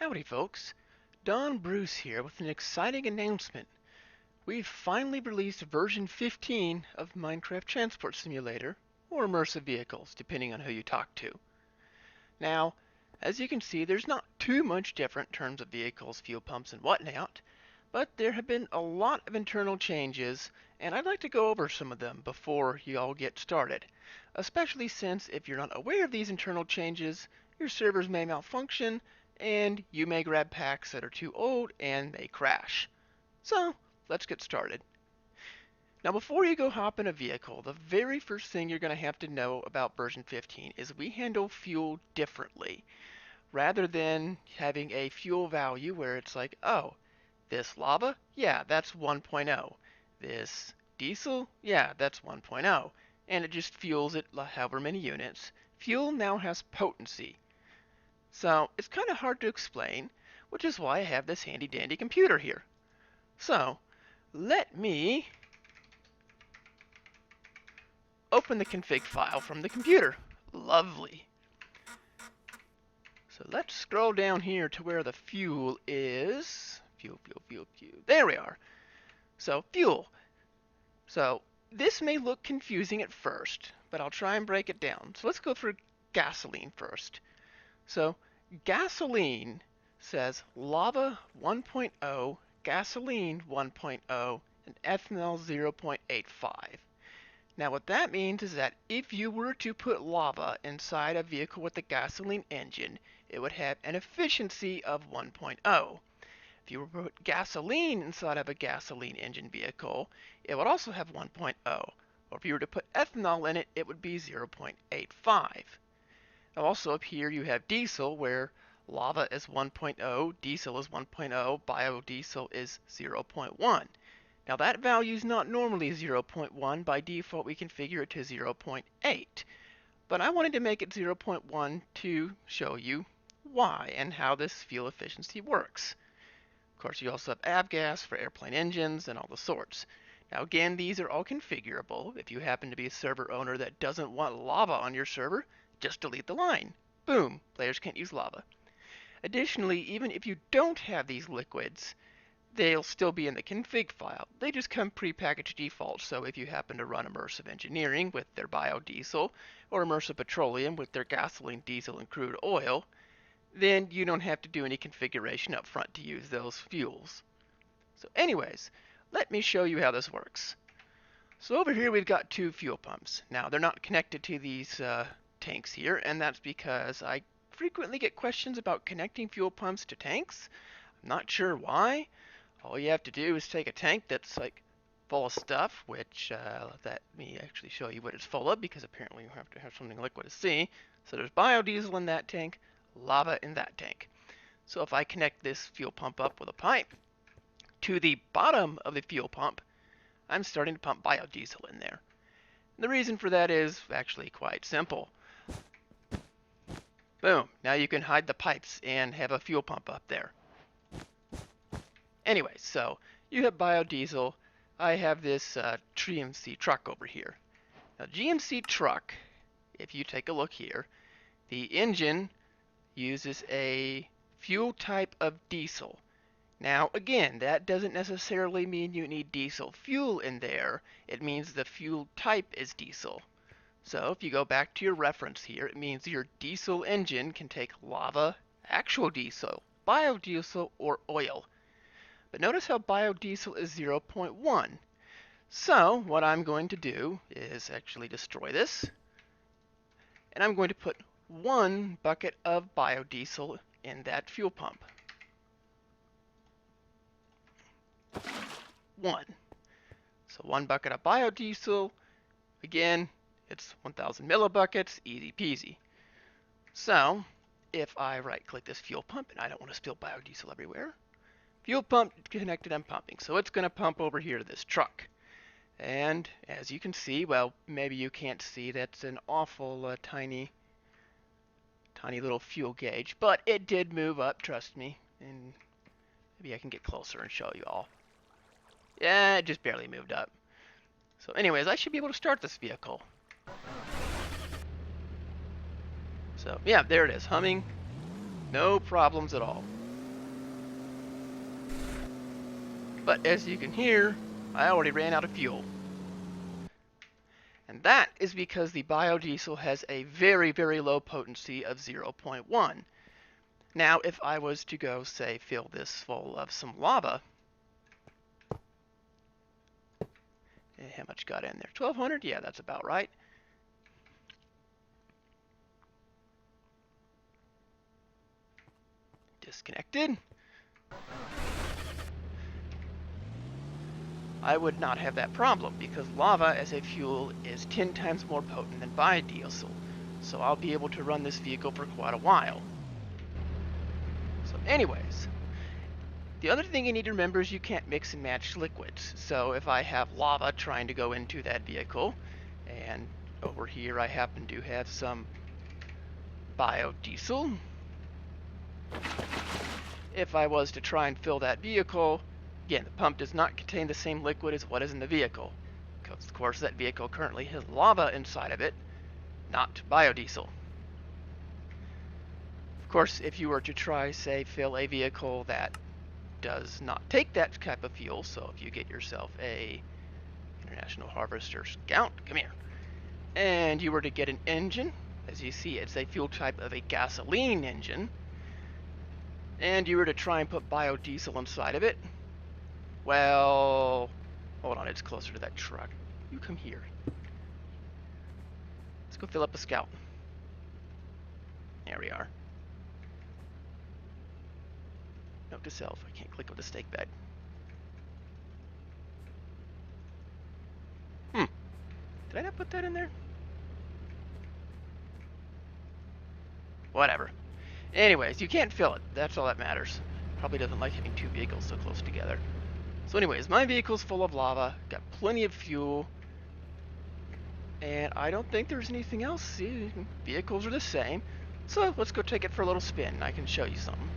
Howdy folks, Don Bruce here with an exciting announcement. We've finally released version 15 of Minecraft Transport Simulator, or Immersive Vehicles, depending on who you talk to. Now, as you can see, there's not too much different in terms of vehicles, fuel pumps, and whatnot, but there have been a lot of internal changes, and I'd like to go over some of them before you all get started, especially since if you're not aware of these internal changes, your servers may malfunction, and you may grab packs that are too old and may crash. So, let's get started. Now before you go hop in a vehicle, the very first thing you're going to have to know about version 15 is we handle fuel differently. Rather than having a fuel value where it's like, oh, this lava? Yeah, that's 1.0. This diesel? Yeah, that's 1.0. And it just fuels it however many units. Fuel now has potency. So it's kind of hard to explain, which is why I have this handy dandy computer here. So let me open the config file from the computer. Lovely. So let's scroll down here to where the fuel is. Fuel. There we are. So fuel. So this may look confusing at first, but I'll try and break it down. So let's go through gasoline first. So gasoline says lava 1.0, gasoline 1.0, and ethanol 0.85. Now what that means is that if you were to put lava inside a vehicle with a gasoline engine, it would have an efficiency of 1.0. If you were to put gasoline inside of a gasoline engine vehicle, it would also have 1.0. Or if you were to put ethanol in it, it would be 0.85. Now also up here you have diesel, where lava is 1.0, diesel is 1.0, biodiesel is 0.1. Now that value is not normally 0.1. By default we configure it to 0.8. But I wanted to make it 0.1 to show you why and how this fuel efficiency works. Of course, you also have avgas for airplane engines and all the sorts. Now again, these are all configurable. If you happen to be a server owner that doesn't want lava on your server, just delete the line. Boom, players can't use lava. Additionally, even if you don't have these liquids, they'll still be in the config file. They just come prepackaged default, so if you happen to run Immersive Engineering with their biodiesel, or Immersive Petroleum with their gasoline, diesel, and crude oil, then you don't have to do any configuration up front to use those fuels. So anyways, let me show you how this works. So over here we've got two fuel pumps. Now they're not connected to these tanks here, and that's because I frequently get questions about connecting fuel pumps to tanks. I'm not sure why. All you have to do is take a tank that's like full of stuff, which let me actually show you what it's full of, because apparently you have to have something liquid to see. So there's biodiesel in that tank, lava in that tank. So if I connect this fuel pump up with a pipe to the bottom of the fuel pump, I'm starting to pump biodiesel in there. And the reason for that is actually quite simple. Boom, now you can hide the pipes and have a fuel pump up there. Anyway, so you have biodiesel. I have this GMC truck over here. Now GMC truck, if you take a look here, the engine uses a fuel type of diesel. Now again, that doesn't necessarily mean you need diesel fuel in there. It means the fuel type is diesel. So if you go back to your reference here, it means your diesel engine can take lava, actual diesel, biodiesel, or oil. But notice how biodiesel is 0.1. So what I'm going to do is actually destroy this, and I'm going to put 1 bucket of biodiesel in that fuel pump. 1. So 1 bucket of biodiesel. Again, it's 1,000 millibuckets, easy peasy. So if I right click this fuel pump, and I don't want to spill biodiesel everywhere, fuel pump connected, I'm pumping. So it's going to pump over here to this truck. And as you can see, well, maybe you can't see, that's an awful tiny little fuel gauge, but it did move up, trust me. And maybe I can get closer and show you all. Yeah, it just barely moved up. So anyways, I should be able to start this vehicle. So yeah, there it is, humming. No problems at all. But as you can hear, I already ran out of fuel. And that is because the biodiesel has a very, very low potency of 0.1. Now, if I was to go, say, fill this full of some lava, how much got in there? 1,200? Yeah, that's about right. Disconnected. I would not have that problem because lava as a fuel is 10 times more potent than biodiesel. So I'll be able to run this vehicle for quite a while. So anyways, the other thing you need to remember is you can't mix and match liquids. So if I have lava trying to go into that vehicle, and over here I happen to have some biodiesel, if I was to try and fill that vehicle, again, the pump does not contain the same liquid as what is in the vehicle, because of course that vehicle currently has lava inside of it, not biodiesel. Of course, if you were to try, say, fill a vehicle that does not take that type of fuel, so if you get yourself a International Harvester Scout, come here, and you were to get an engine, as you see, it's a fuel type of a gasoline engine, and you were to try and put biodiesel inside of it, well, hold on, it's closer to that truck. You come here. Let's go fill up a Scout. There we are. Note to self, I can't click with the stake bed. Did I not put that in there? Whatever. Anyways, you can't fill it. That's all that matters. Probably doesn't like having two vehicles so close together. So anyways, my vehicle's full of lava, got plenty of fuel, and I don't think there's anything else. See, vehicles are the same. So let's go take it for a little spin, and I can show you something.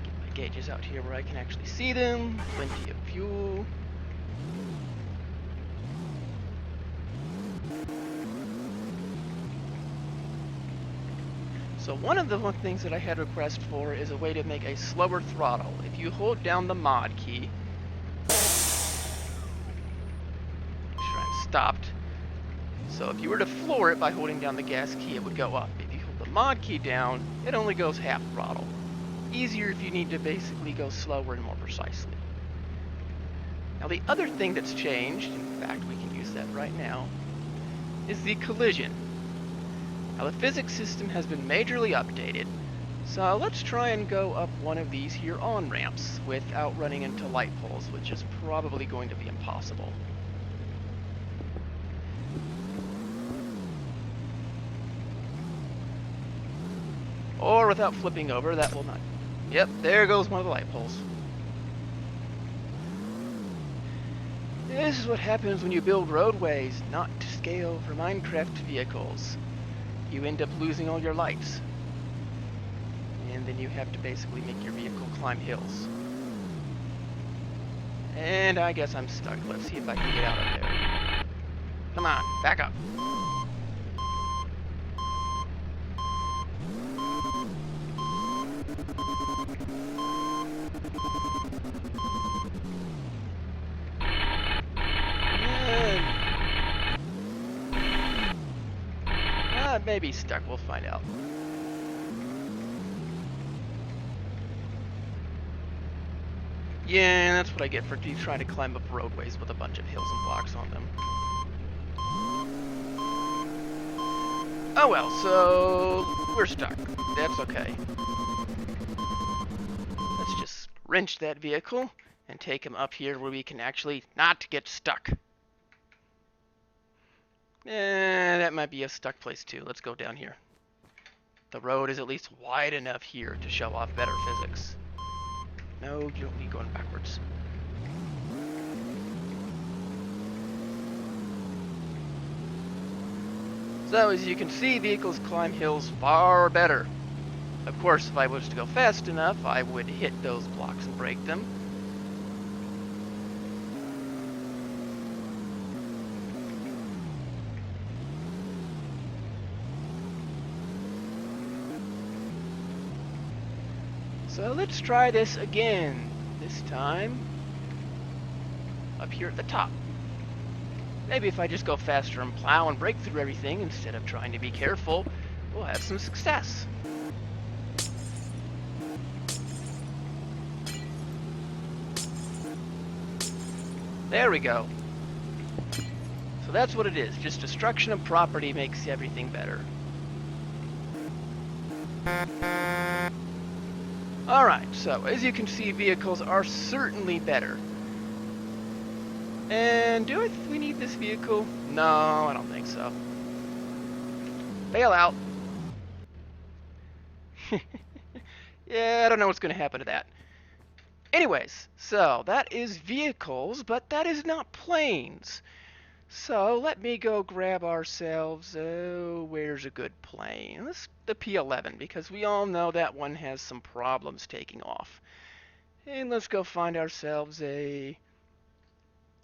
Get my gauges out here where I can actually see them. Plenty of fuel. So one of the things that I had request for is a way to make a slower throttle. If you hold down the mod key, make sure I'm stopped. So if you were to floor it by holding down the gas key, it would go up. If you hold the mod key down, it only goes half throttle. Easier if you need to basically go slower and more precisely. Now the other thing that's changed, in fact we can use that right now, is the collision. Now the physics system has been majorly updated, so let's try and go up one of these here on-ramps without running into light poles, which is probably going to be impossible. Or without flipping over, that will not. Yep, there goes one of the light poles. This is what happens when you build roadways not to scale for Minecraft vehicles. You end up losing all your lights. And then you have to basically make your vehicle climb hills. And I guess I'm stuck. Let's see if I can get out of there. Come on, back up. Maybe stuck, we'll find out. Yeah, that's what I get for trying to climb up roadways with a bunch of hills and blocks on them. Oh well, so we're stuck. That's okay. Let's just wrench that vehicle and take him up here where we can actually not get stuck. That might be a stuck place too. Let's go down here. The road is at least wide enough here to show off better physics. No, you don't need going backwards. So as you can see, vehicles climb hills far better. Of course, if I was to go fast enough, I would hit those blocks and break them. So let's try this again. This time up here at the top. Maybe if I just go faster and plow and break through everything instead of trying to be careful, we'll have some success. There we go. So that's what it is. Just destruction of property makes everything better. Alright, so as you can see, vehicles are certainly better. And do we need this vehicle? No, I don't think so. Bail out. Yeah, I don't know what's going to happen to that. Anyways, so that is vehicles, but that is not planes. So let me go grab ourselves, where's a good plane? The P11, because we all know that one has some problems taking off. And let's go find ourselves a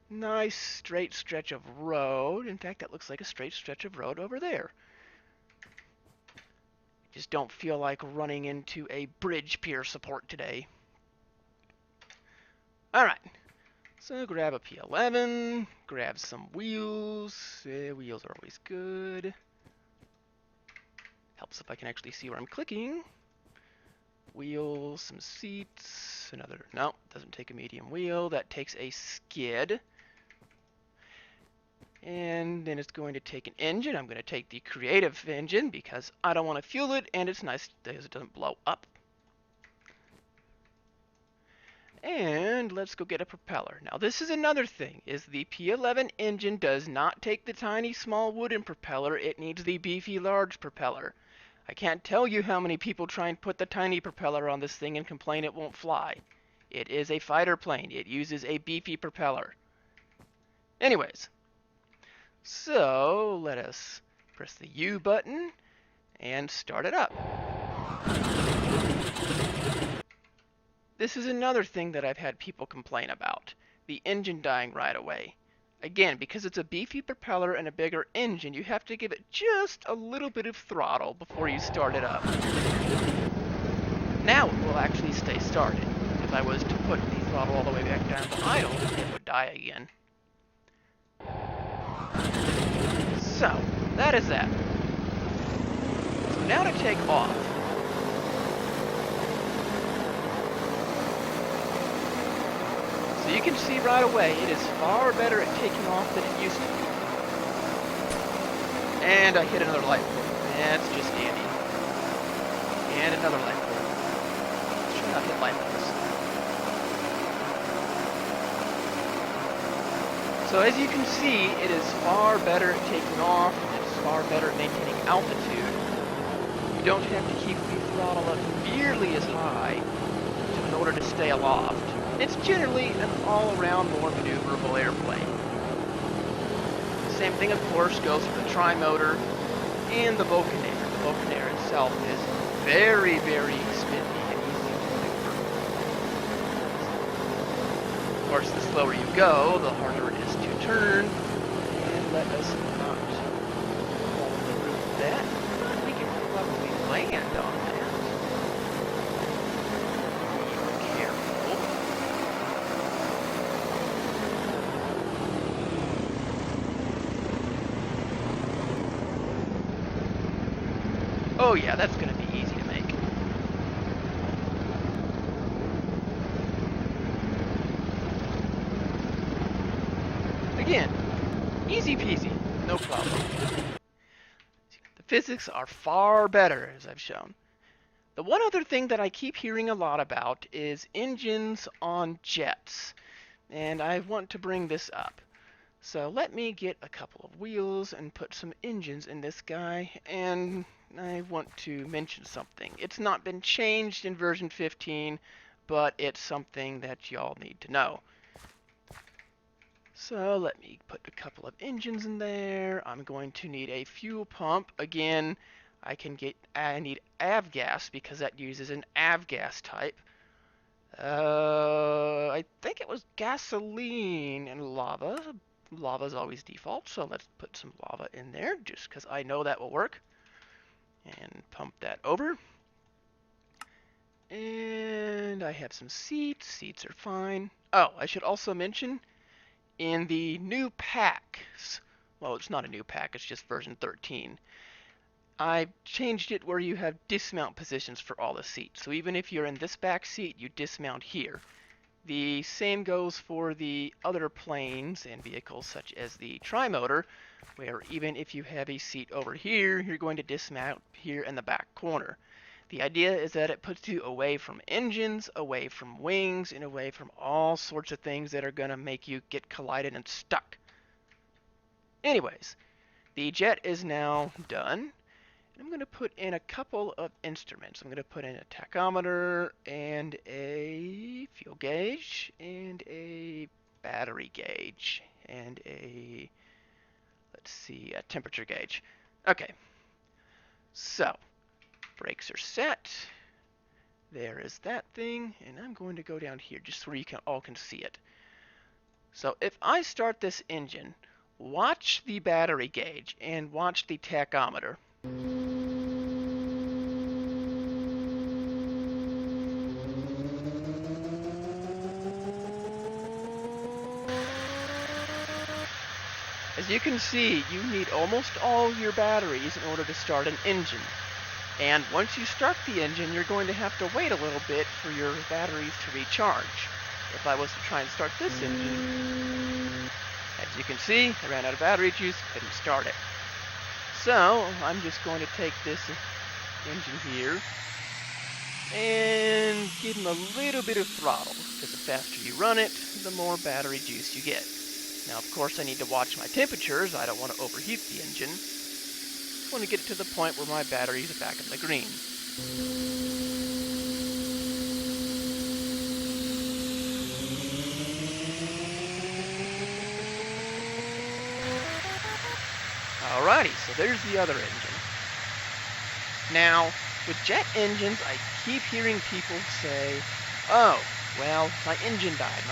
nice straight stretch of road. In fact, that looks like a straight stretch of road over there. Just don't feel like running into a bridge pier support today. Alright, so grab a P11, grab some wheels. Wheels are always good. Helps if I can actually see where I'm clicking. Wheels, some seats, another, no, doesn't take a medium wheel. That takes a skid. And then it's going to take an engine. I'm going to take the creative engine because I don't want to fuel it, and it's nice because it doesn't blow up. And let's go get a propeller. Now this is another thing, is the P11 engine does not take the tiny small wooden propeller, it needs the beefy large propeller. I can't tell you how many people try and put the tiny propeller on this thing and complain it won't fly. It is a fighter plane, it uses a beefy propeller. Anyways, so let us press the U button and start it up. This is another thing that I've had people complain about, the engine dying right away. Again, because it's a beefy propeller and a bigger engine, you have to give it just a little bit of throttle before you start it up. Now it will actually stay started. If I was to put the throttle all the way back down to idle, it would die again. So, that is that. So now to take off. So you can see right away, it is far better at taking off than it used to be. And I hit another light pole. That's just dandy. And another light pole. Should not hit light poles. So as you can see, it is far better at taking off, and it's far better at maintaining altitude. You don't have to keep the throttle up nearly as high in order to stay aloft. It's generally an all-around more maneuverable airplane. The same thing, of course, goes for the tri-motor and the Vulcanator. The Vulcanator itself is very, very spinny and easy to maneuver. Of course, the slower you go, the harder it is to turn. And let us not fall in the route of that. But we can probably land on that. Oh yeah, that's going to be easy to make. Again, easy peasy, no problem. The physics are far better, as I've shown. The one other thing that I keep hearing a lot about is engines on jets, and I want to bring this up. So let me get a couple of wheels and put some engines in this guy, and I want to mention something. It's not been changed in version 15, but it's something that y'all need to know. So let me put a couple of engines in there. I'm going to need a fuel pump. Again, I need avgas because that uses an avgas type. I think it was gasoline and lava. Lava is always default, so let's put some lava in there just because I know that will work. And pump that over. And I have some seats. Seats are fine. Oh, I should also mention, in the new packs, well, it's not a new pack, it's just version 13, I changed it where you have dismount positions for all the seats. So even if you're in this back seat, you dismount here. The same goes for the other planes and vehicles, such as the Trimotor, where even if you have a seat over here, you're going to dismount here in the back corner. The idea is that it puts you away from engines, away from wings, and away from all sorts of things that are going to make you get collided and stuck. Anyways, the jet is now done. I'm going to put in a couple of instruments. I'm going to put in a tachometer and a fuel gauge and a battery gauge and a, let's see, a temperature gauge. Okay, so brakes are set. There is that thing, and I'm going to go down here just so you all can see it. So if I start this engine, watch the battery gauge and watch the tachometer. As you can see, you need almost all your batteries in order to start an engine. And once you start the engine, you're going to have to wait a little bit for your batteries to recharge. If I was to try and start this engine, as you can see, I ran out of battery juice, couldn't start it. So, I'm just going to take this engine here and give him a little bit of throttle, because the faster you run it, the more battery juice you get. Now, of course, I need to watch my temperatures. I don't want to overheat the engine. I want to get it to the point where my batteries are back in the green. Alrighty, so there's the other engine. Now, with jet engines, I keep hearing people say, oh, well, my engine died.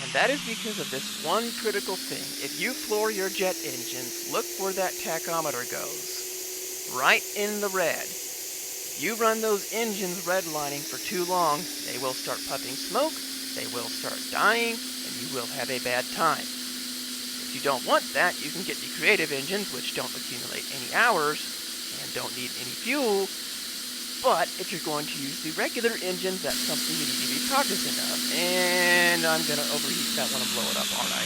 And that is because of this one critical thing. If you floor your jet engine, look where that tachometer goes. Right in the red. If you run those engines redlining for too long, they will start puffing smoke, they will start dying, and you will have a bad time. If you don't want that, you can get the creative engines, which don't accumulate any hours and don't need any fuel. But if you're going to use the regular engines, that's something you need to be cognizant of. And I'm going to overheat that one and blow it up, aren't I?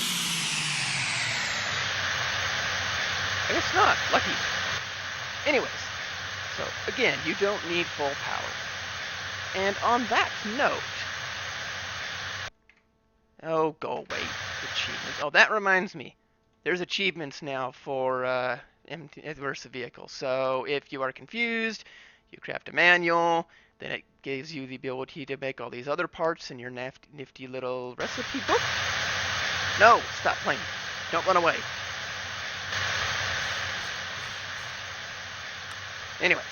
I guess not. Lucky. Anyways, so again, you don't need full power. And on that note, oh, go away, achievements. Oh, that reminds me. There's achievements now for Immersive Vehicles. So if you are confused, you craft a manual, then it gives you the ability to make all these other parts in your nifty little recipe book. No, stop playing. Don't run away. Anyways,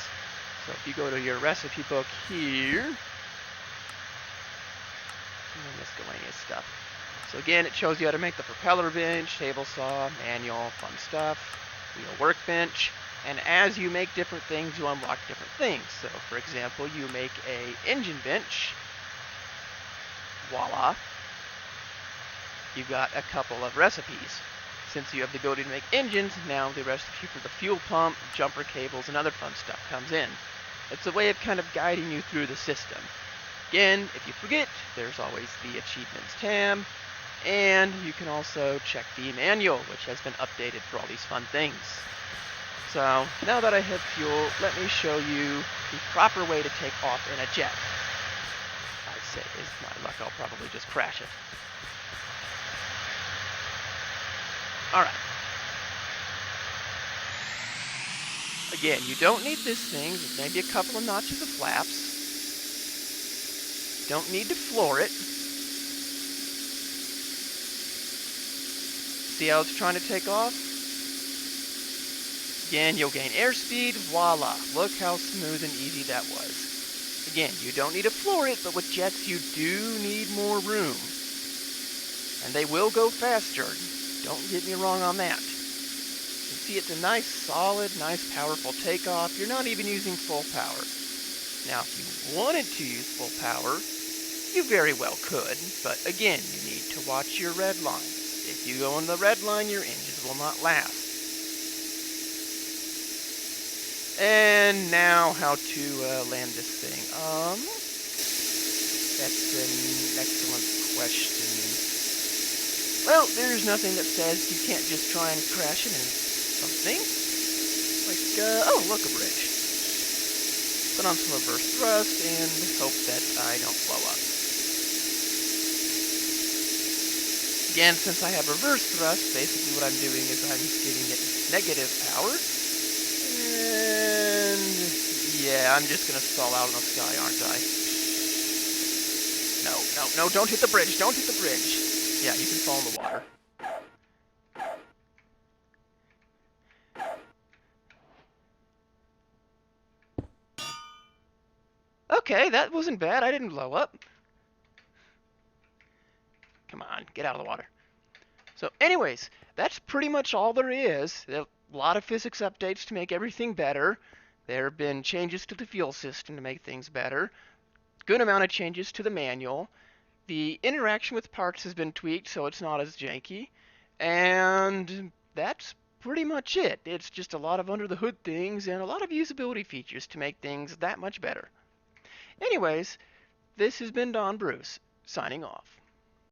so if you go to your recipe book here, miscellaneous stuff. So again, it shows you how to make the propeller bench, table saw, manual, fun stuff, wheel workbench. And as you make different things, you unlock different things. So, for example, you make a engine bench. Voila. You got a couple of recipes. Since you have the ability to make engines, now the recipe for the fuel pump, jumper cables, and other fun stuff comes in. It's a way of kind of guiding you through the system. Again, if you forget, there's always the achievements tab. And you can also check the manual, which has been updated for all these fun things. So, now that I have fuel, let me show you the proper way to take off in a jet. I'd say, is my luck, I'll probably just crash it. Alright. Again, you don't need this thing, there's maybe a couple of notches of flaps. Don't need to floor it. See how it's trying to take off? Again, you'll gain airspeed, voila. Look how smooth and easy that was. Again, you don't need to floor it, but with jets you do need more room. And they will go faster. Don't get me wrong on that. You see, it's a nice, solid, nice, powerful takeoff. You're not even using full power. Now, if you wanted to use full power, you very well could, but again, you need to watch your red lines. If you go on the red line, your engines will not last. And now how to land this thing. That's an excellent question. Well, there's nothing that says you can't just try and crash it into something. Like, oh, look, a bridge. Put on some reverse thrust and hope that I don't blow up. Again, since I have reverse thrust, basically what I'm doing is I'm giving it negative power. And yeah, I'm just gonna stall out in the sky, aren't I? No, no, no, don't hit the bridge, don't hit the bridge. Yeah, you can fall in the water. Okay, that wasn't bad, I didn't blow up. Come on, get out of the water. So anyways, that's pretty much all there is. There are a lot of physics updates to make everything better. There have been changes to the fuel system to make things better. Good amount of changes to the manual. The interaction with parts has been tweaked so it's not as janky. And that's pretty much it. It's just a lot of under the hood things and a lot of usability features to make things that much better. Anyways, this has been Don Bruce, signing off.